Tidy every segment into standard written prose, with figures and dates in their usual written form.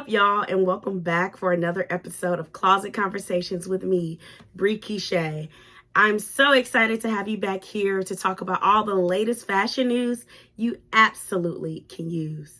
y'all, and welcome back for another episode of Closet Conversations with me, Bre Keshae. I'm so excited to have you back here to talk about all the latest fashion news you absolutely can use.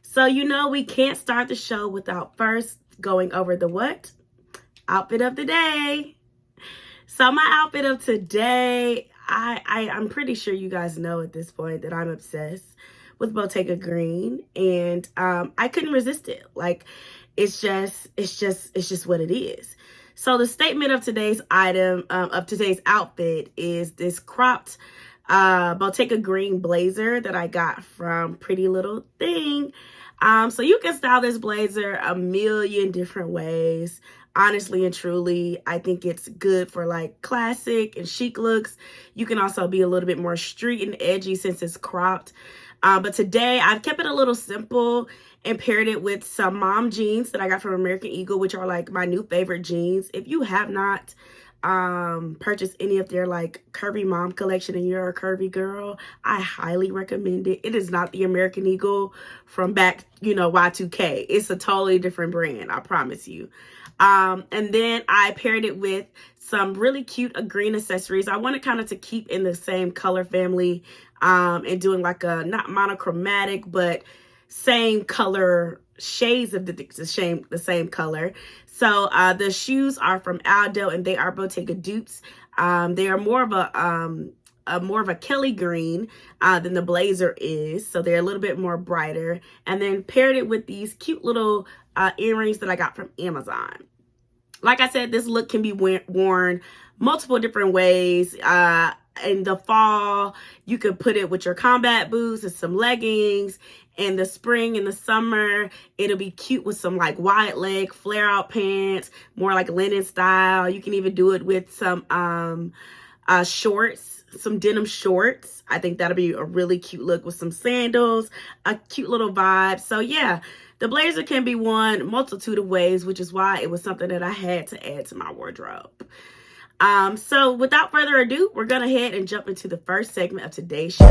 So, we can't start the show without first going over the what? Outfit of the day. So my outfit of today, I'm pretty sure you guys know at this point that I'm obsessed with Bottega Green, and I couldn't resist it. Like, it's just what it is. So the statement of today's outfit is this cropped Bottega Green blazer that I got from Pretty Little Thing. So you can style this blazer a million different ways. Honestly and truly, I think it's good for like classic and chic looks. You can also be a little bit more street and edgy since it's cropped. But today I've kept it a little simple and paired it with some mom jeans that I got from American Eagle, which are like my new favorite jeans. If you have not purchased any of their like curvy mom collection and you're a curvy girl, I highly recommend it. It is not the American Eagle from back, Y2K. It's a totally different brand, I promise you. And then I paired it with some really cute green accessories. I wanted kind of to keep in the same color family and doing like a not monochromatic, but same color shades of the same color. So the shoes are from Aldo and they are Bottega dupes. They are more of a Kelly green than the blazer is. So they're a little bit more brighter. And then paired it with these cute little earrings that I got from Amazon. Like I said, this look can be worn multiple different ways. In the fall, you could put it with your combat boots and some leggings. In the spring and the summer, it'll be cute with some like wide leg flare out pants, more like linen style. You can even do it with some shorts, some denim shorts. I think that'll be a really cute look with some sandals, a cute little vibe. So yeah, the blazer can be worn multitude of ways, which is why it was something that I had to add to my wardrobe. So without further ado, we're going to head and jump into the first segment of today's show.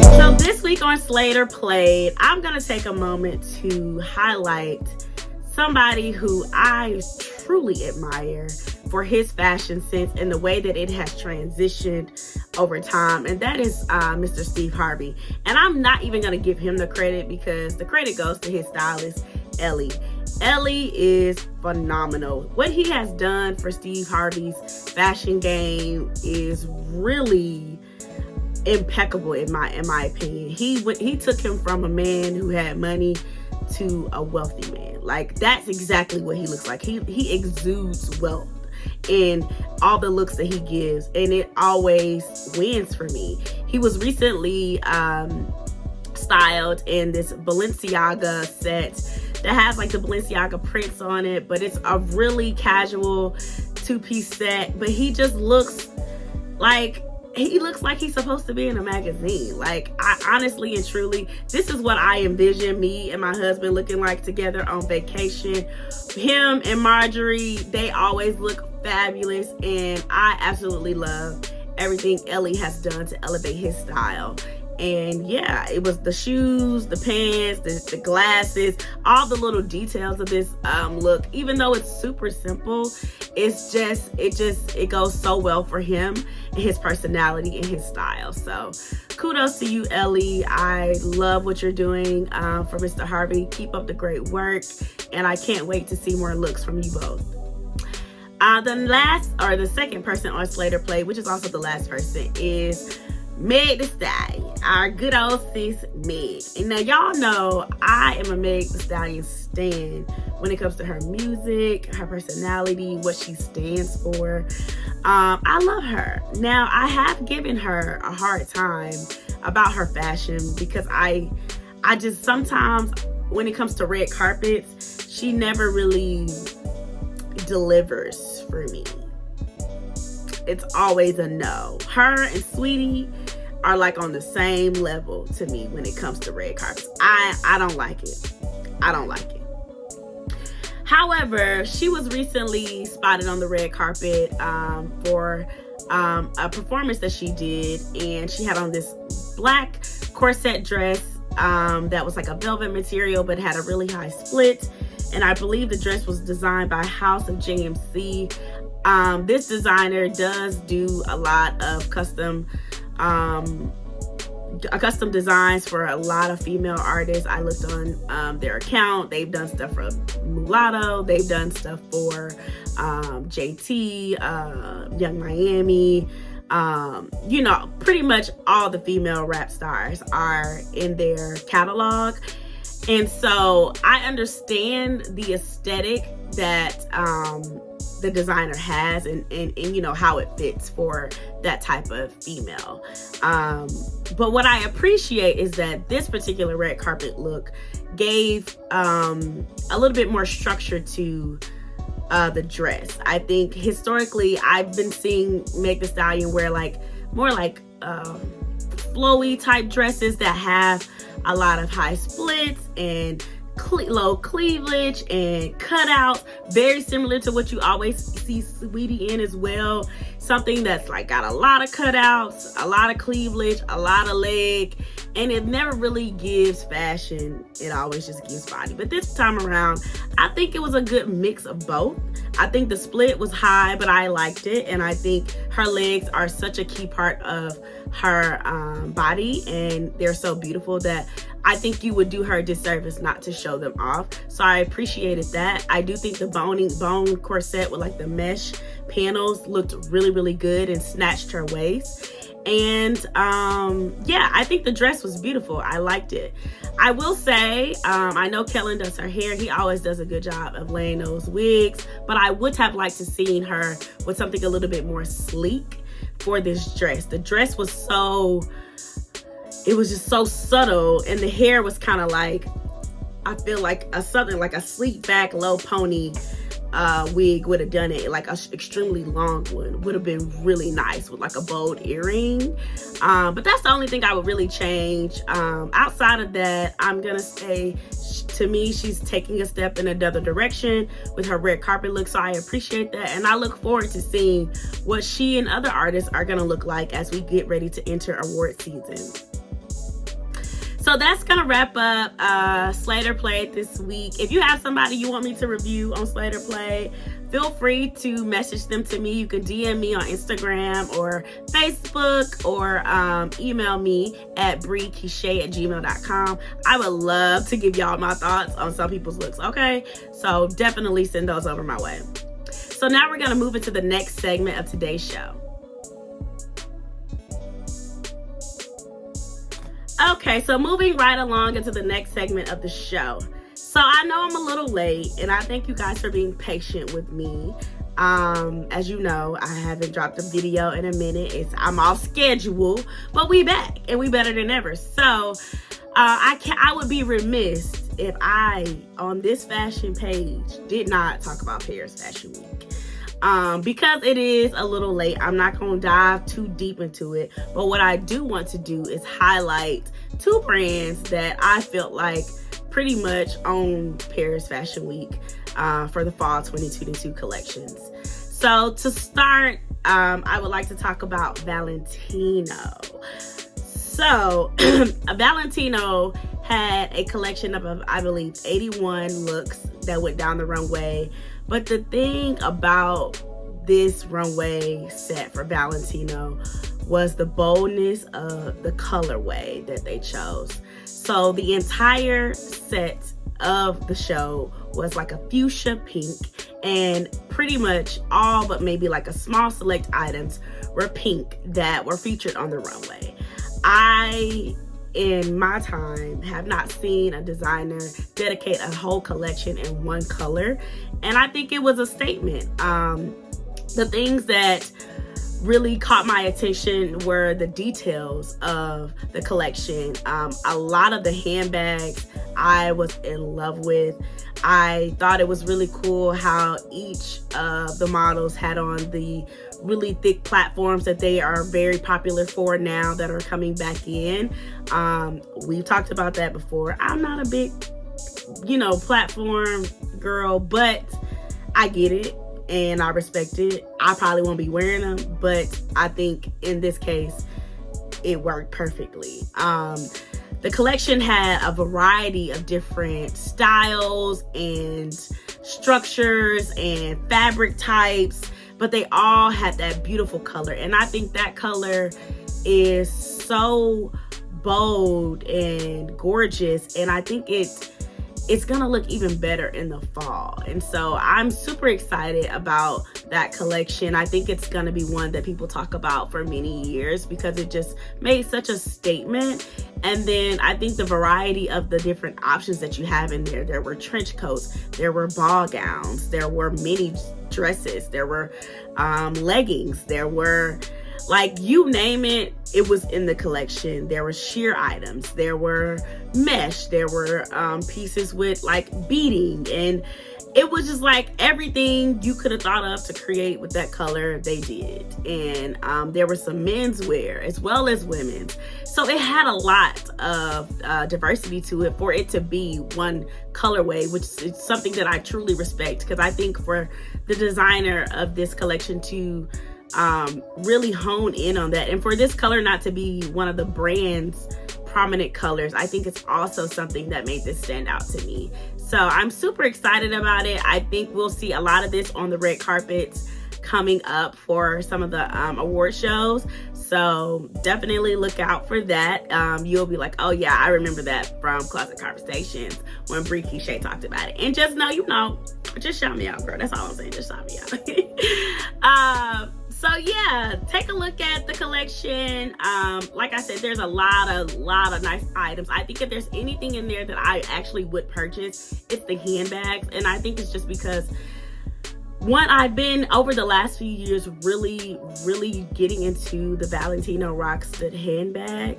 So this week on Slater Played, I'm going to take a moment to highlight somebody who I truly admire for his fashion sense and the way that it has transitioned over time, and that is Mr. Steve Harvey. And I'm not even going to give him the credit because the credit goes to his stylist, Ellie. Ellie is phenomenal. What he has done for Steve Harvey's fashion game is really impeccable in my opinion. He took him from a man who had money to a wealthy man. Like, that's exactly what he looks like. He exudes wealth in all the looks that he gives, and it always wins for me. He was recently styled in this Balenciaga set that has like the Balenciaga prints on it, but it's a really casual two-piece set. But he just looks like he's supposed to be in a magazine. Like, I honestly and truly, this is what I envision me and my husband looking like together on vacation. Him and Marjorie, they always look fabulous, and I absolutely love everything Ellie has done to elevate his style. And yeah, it was the shoes, the pants, the glasses, all the little details of this look. Even though it's super simple, it goes so well for him and his personality and his style. So kudos to you, Ellie. I love what you're doing for Mr. Harvey. Keep up the great work, and I can't wait to see more looks from you both. The second person on Slater Play, which is also the last person, is Meg Thee Stallion, our good old sis Meg. And now y'all know I am a Meg Thee Stallion stan when it comes to her music, her personality, what she stands for. I love her. Now, I have given her a hard time about her fashion because I just sometimes, when it comes to red carpets, she never really delivers for me. It's always a no. Her and Sweetie are like on the same level to me when it comes to red carpets. I don't like it. I don't like it. However, she was recently spotted on the red carpet for a performance that she did, and she had on this black corset dress that was like a velvet material but had a really high split. And I believe the dress was designed by House of JMC. This designer does do a lot of custom designs for a lot of female artists. I looked on their account. They've done stuff for Mulatto. They've done stuff for JT, Young Miami. You know, pretty much all the female rap stars are in their catalog. And so I understand the aesthetic that the designer has and you know how it fits for that type of female. But what I appreciate is that this particular red carpet look gave a little bit more structure to the dress. I think historically I've been seeing Meg Thee Stallion wear like more like flowy type dresses that have a lot of high splits and low cleavage and cutouts, very similar to what you always see Sweetie in as well. Something that's like got a lot of cutouts, a lot of cleavage, a lot of leg, and it never really gives fashion. It always just gives body. But this time around, I think it was a good mix of both. I think the split was high, but I liked it, and I think her legs are such a key part of her body, and they're so beautiful that I think you would do her a disservice not to show them off. So I appreciated that. I do think the bone corset with like the mesh panels looked really, really good and snatched her waist. And yeah, I think the dress was beautiful. I liked it. I will say, I know Kellen does her hair. He always does a good job of laying those wigs, but I would have liked to seen her with something a little bit more sleek for this dress. The dress was it was just so subtle, and the hair was kind of like, I feel like something like a sleek back low pony wig would have done it. Like a extremely long one would have been really nice with like a bold earring. But that's the only thing I would really change. Outside of that, I'm gonna say, to me, she's taking a step in another direction with her red carpet look. So I appreciate that, and I look forward to seeing what she and other artists are gonna look like as we get ready to enter award season. So that's gonna wrap up Slater Played this week. If you have somebody you want me to review on Slater Played, feel free to message them to me. You can DM me on Instagram or Facebook, or email me at brekeshae@gmail.com. I would love to give y'all my thoughts on some people's looks, okay? So definitely send those over my way. So now we're gonna move into the next segment of today's show. Okay, so moving right along into the next segment of the show. So I know I'm a little late, and I thank you guys for being patient with me. As you know, I haven't dropped a video in a minute. I'm off schedule, but we back, and we better than ever. So I would be remiss if I, on this fashion page, did not talk about Paris Fashion Week. Because it is a little late, I'm not going to dive too deep into it. But what I do want to do is highlight two brands that I felt like pretty much own Paris Fashion Week for the fall 2022 collections. So to start, I would like to talk about Valentino. So Valentino had a collection of, I believe, 81 looks that went down the runway. But the thing about this runway set for Valentino was the boldness of the colorway that they chose. So the entire set of the show was like a fuchsia pink, and pretty much all but maybe like a small select items were pink that were featured on the runway. I, in my time, have not seen a designer dedicate a whole collection in one color, and I think it was a statement. The things that really caught my attention were the details of the collection. A lot of the handbags I was in love with. I thought it was really cool how each of the models had on the really thick platforms that they are very popular for now that are coming back in. We've talked about that before. I'm not a big, platform girl, but I get it and I respect it. I probably won't be wearing them, but I think in this case, it worked perfectly. The collection had a variety of different styles and structures and fabric types, but they all had that beautiful color. And I think that color is so bold and gorgeous, and I think it's gonna look even better in the fall. And so I'm super excited about that collection. I think it's gonna be one that people talk about for many years because it just made such a statement. And then I think the variety of the different options that you have in there were trench coats, there were ball gowns, there were mini dresses, there were leggings, there were, like, you name it, it was in the collection. There were sheer items, there were mesh, there were pieces with like beading, and it was just like everything you could have thought of to create with that color, they did. And there were some menswear as well as women's. So it had a lot of diversity to it for it to be one colorway, which is something that I truly respect, because I think for the designer of this collection to really hone in on that, and for this color not to be one of the brand's prominent colors, I think it's also something that made this stand out to me. So I'm super excited about it. I think we'll see a lot of this on the red carpets coming up for some of the award shows. So definitely look out for that. You'll be like, oh yeah, I remember that from Closet Conversations when Bre Keshae talked about it. And just know, just shout me out, girl. That's all I'm saying. Just shout me out. So yeah, take a look at the collection. Like I said, there's a lot of nice items. I think if there's anything in there that I actually would purchase, it's the handbags. And I think it's just because, one, I've been over the last few years really getting into the Valentino rock stud handbag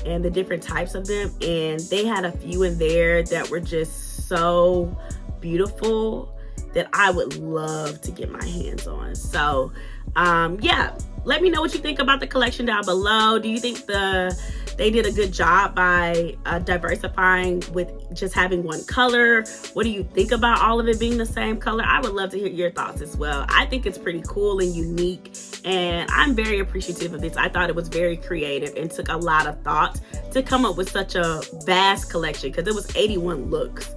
and the different types of them. And they had a few in there that were just so beautiful that I would love to get my hands on. So yeah, let me know what you think about the collection down below. Do you think they did a good job by diversifying with just having one color? What do you think about all of it being the same color? I would love to hear your thoughts as well. I think it's pretty cool and unique, and I'm very appreciative of this. I thought it was very creative and took a lot of thought to come up with such a vast collection, because it was 81 looks.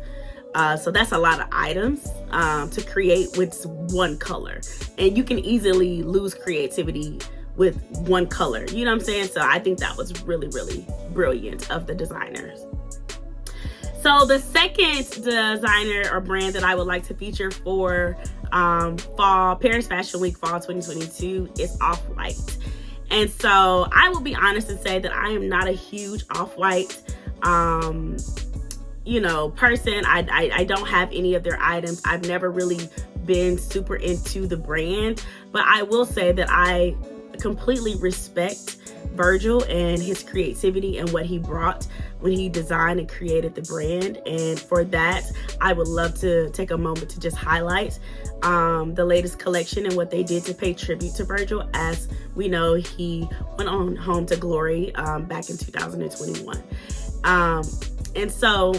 So that's a lot of items to create with one color, and you can easily lose creativity with one color, you know what I'm saying? So I think that was really brilliant of the designers. So the second designer or brand that I would like to feature for fall Paris Fashion Week fall 2022 is Off-White. And so I will be honest and say that I am not a huge Off-White person. I don't have any of their items. I've never really been super into the brand, but I will say that I completely respect Virgil and his creativity and what he brought when he designed and created the brand. And for that, I would love to take a moment to just highlight the latest collection and what they did to pay tribute to Virgil. As we know, he went on home to glory back in 2021. And so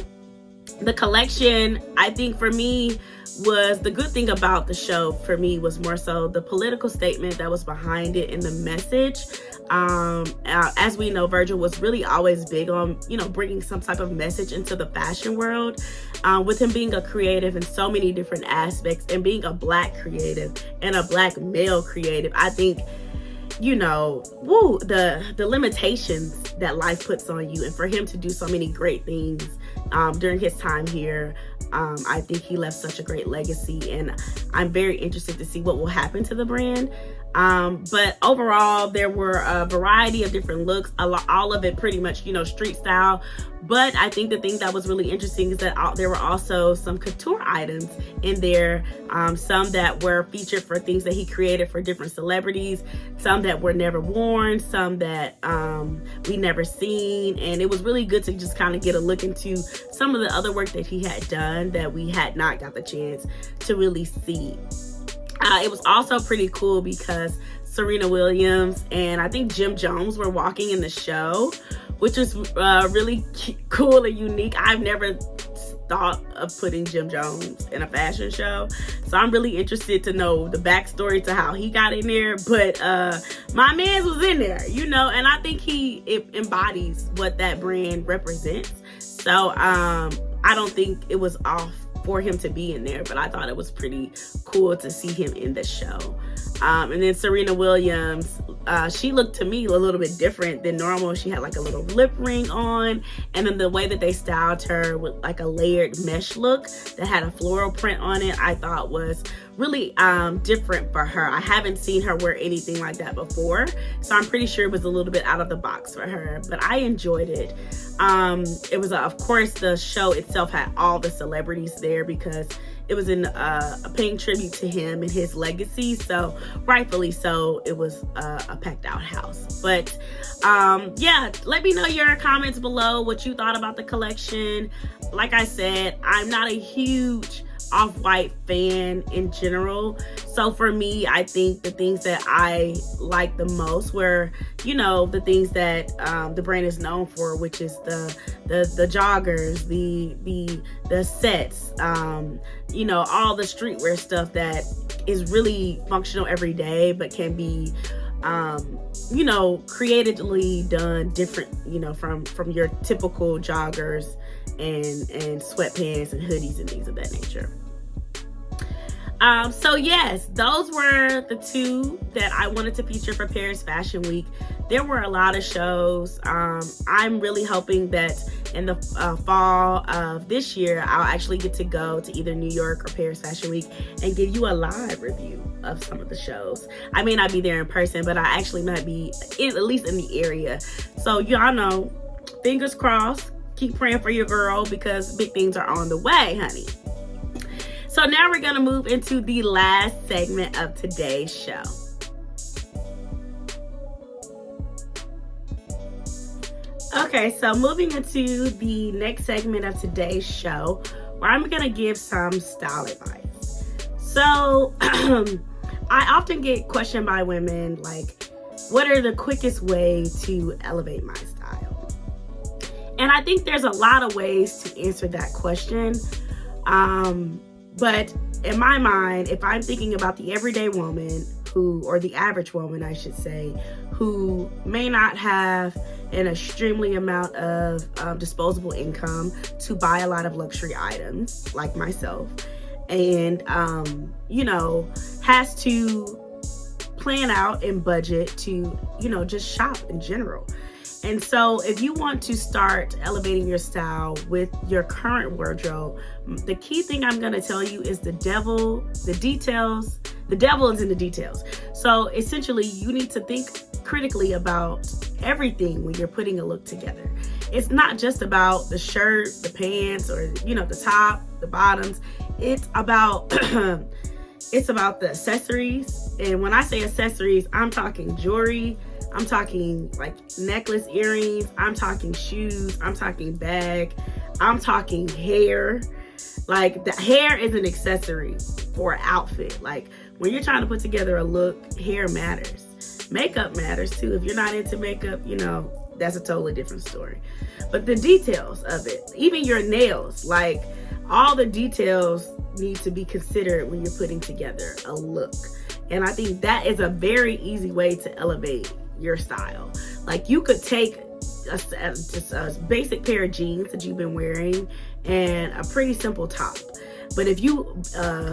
the collection, I think for me, was the good thing about the show for me was more so the political statement that was behind it and the message. As we know, Virgil was really always big on, bringing some type of message into the fashion world, with him being a creative in so many different aspects and being a Black creative and a Black male creative. I think, the limitations that life puts on you, and for him to do so many great things during his time here, I think he left such a great legacy, and I'm very interested to see what will happen to the brand. But overall, there were a variety of different looks, all of it pretty much, street style. But I think the thing that was really interesting is that there were also some couture items in there, some that were featured for things that he created for different celebrities, some that were never worn, some that we never seen. And it was really good to just kind of get a look into some of the other work that he had done that we had not got the chance to really see. It was also pretty cool because Serena Williams and I think Jim Jones were walking in the show, which was really cool and unique. I've never thought of putting Jim Jones in a fashion show. So I'm really interested to know the backstory to how he got in there. But my man was in there, you know, and I think it embodies what that brand represents. So I don't think it was off for him to be in there, but I thought it was pretty cool to see him in the show. And then Serena Williams, she looked to me a little bit different than normal. She had like a little lip ring on, and then the way that they styled her with like a layered mesh look that had a floral print on it, I thought was really different for her. I haven't seen her wear anything like that before, so I'm pretty sure it was a little bit out of the box for her, but I enjoyed it. It was, of course, the show itself had all the celebrities there because it was in paying tribute to him and his legacy, so rightfully so, it was a packed out house. But yeah, let me know your comments below what you thought about the collection. Like I said, I'm not a huge off-white fan in general, so for me, I think the things that I like the most were, you know, the things that the brand is known for, which is the joggers, the sets, you know, all the streetwear stuff that is really functional every day but can be you know, creatively done different, you know, from your typical joggers and sweatpants and hoodies and things of that nature. So yes, those were the two that I wanted to feature for Paris Fashion Week. There were a lot of shows. I'm really hoping that in the fall of this year, I'll actually get to go to either New York or Paris Fashion Week and give you a live review of some of the shows. I may not be there in person, but I actually might be at least in the area. So y'all know, fingers crossed, keep praying for your girl because big things are on the way, honey. So now we're going to move into the last segment of today's show. Okay, so moving into the next segment of today's show, where I'm going to give some style advice. So I often get questioned by women like, what are the quickest way to elevate my style? And I think there's a lot of ways to answer that question. But in my mind, if I'm thinking about the everyday woman or the average woman, I should say, who may not have an extremely amount of disposable income to buy a lot of luxury items like myself, and, you know, has to plan out and budget to, you know, just shop in general. And so if you want to start elevating your style with your current wardrobe, the key thing I'm going to tell you is the devil is in the details. So essentially, you need to think critically about everything when you're putting a look together. It's not just about the shirt, the pants, or, you know, the top, the bottoms. It's about it's about the accessories. And when I say accessories, I'm talking jewelry, I'm talking like necklace, earrings, I'm talking shoes, I'm talking bag, I'm talking hair. Like, the hair is an accessory for an outfit. Like, when you're trying to put together a look, hair matters. Makeup matters too. If you're not into makeup, you know, that's a totally different story. But the details of it, even your nails, like, all the details need to be considered when you're putting together a look. And I think that is a very easy way to elevate your style. Like, you could take just a basic pair of jeans that you've been wearing and a pretty simple top. But if you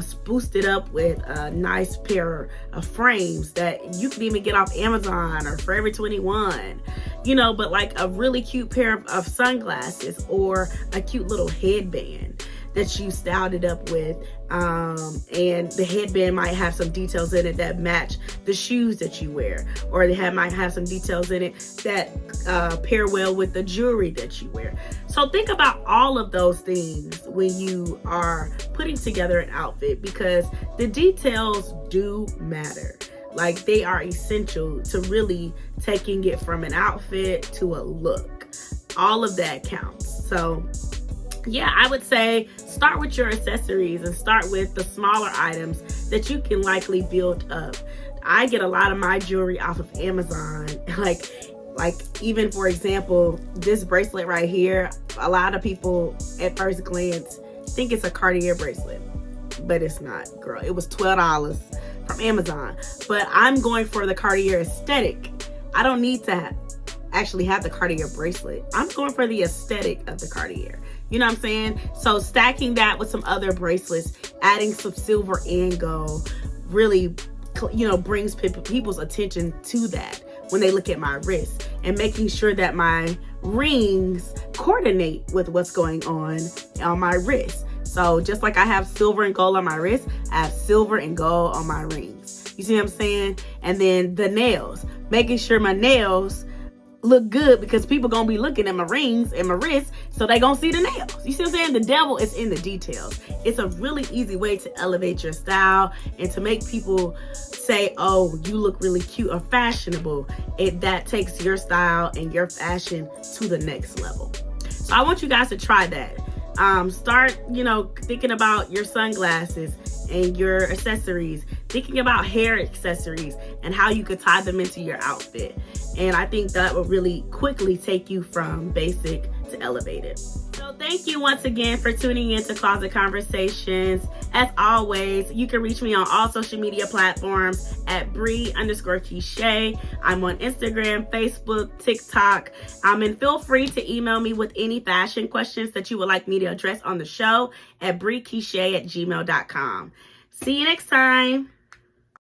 spruced it up with a nice pair of frames that you can even get off Amazon or Forever 21, you know, but like a really cute pair of sunglasses or a cute little headband that you styled it up with, and the headband might have some details in it that match the shoes that you wear, or might have some details in it that pair well with the jewelry that you wear. So think about all of those things when you are putting together an outfit, because the details do matter. Like, they are essential to really taking it from an outfit to a look. All of that counts. So yeah, I would say start with your accessories and start with the smaller items that you can likely build up. I get a lot of my jewelry off of Amazon. Like even, for example, this bracelet right here, a lot of people at first glance think it's a Cartier bracelet, but it's not, girl. It was $12 from Amazon. But I'm going for the Cartier aesthetic. I don't need to actually have the Cartier bracelet. I'm going for the aesthetic of the Cartier. You know what I'm saying? So stacking that with some other bracelets, adding some silver and gold, really, you know, brings people's attention to that when they look at my wrist, and making sure that my rings coordinate with what's going on my wrist. So just like I have silver and gold on my wrist, I have silver and gold on my rings. You see what I'm saying? And then the nails, making sure my nails look good, because people gonna be looking at my rings and my wrist, so they gonna see the nails. You see what I'm saying? The devil is in the details. It's a really easy way to elevate your style and to make people say, oh, you look really cute or fashionable. That takes your style and your fashion to the next level. So I want you guys to try that. Start, you know, thinking about your sunglasses and your accessories, thinking about hair accessories and how you could tie them into your outfit. And I think that will really quickly take you from basic to elevated. So thank you once again for tuning in to Closet Conversations. As always, you can reach me on all social media platforms at Bre_Keshae. I'm on Instagram, Facebook, TikTok. And feel free to email me with any fashion questions that you would like me to address on the show at BreKeshae@gmail.com. See you next time.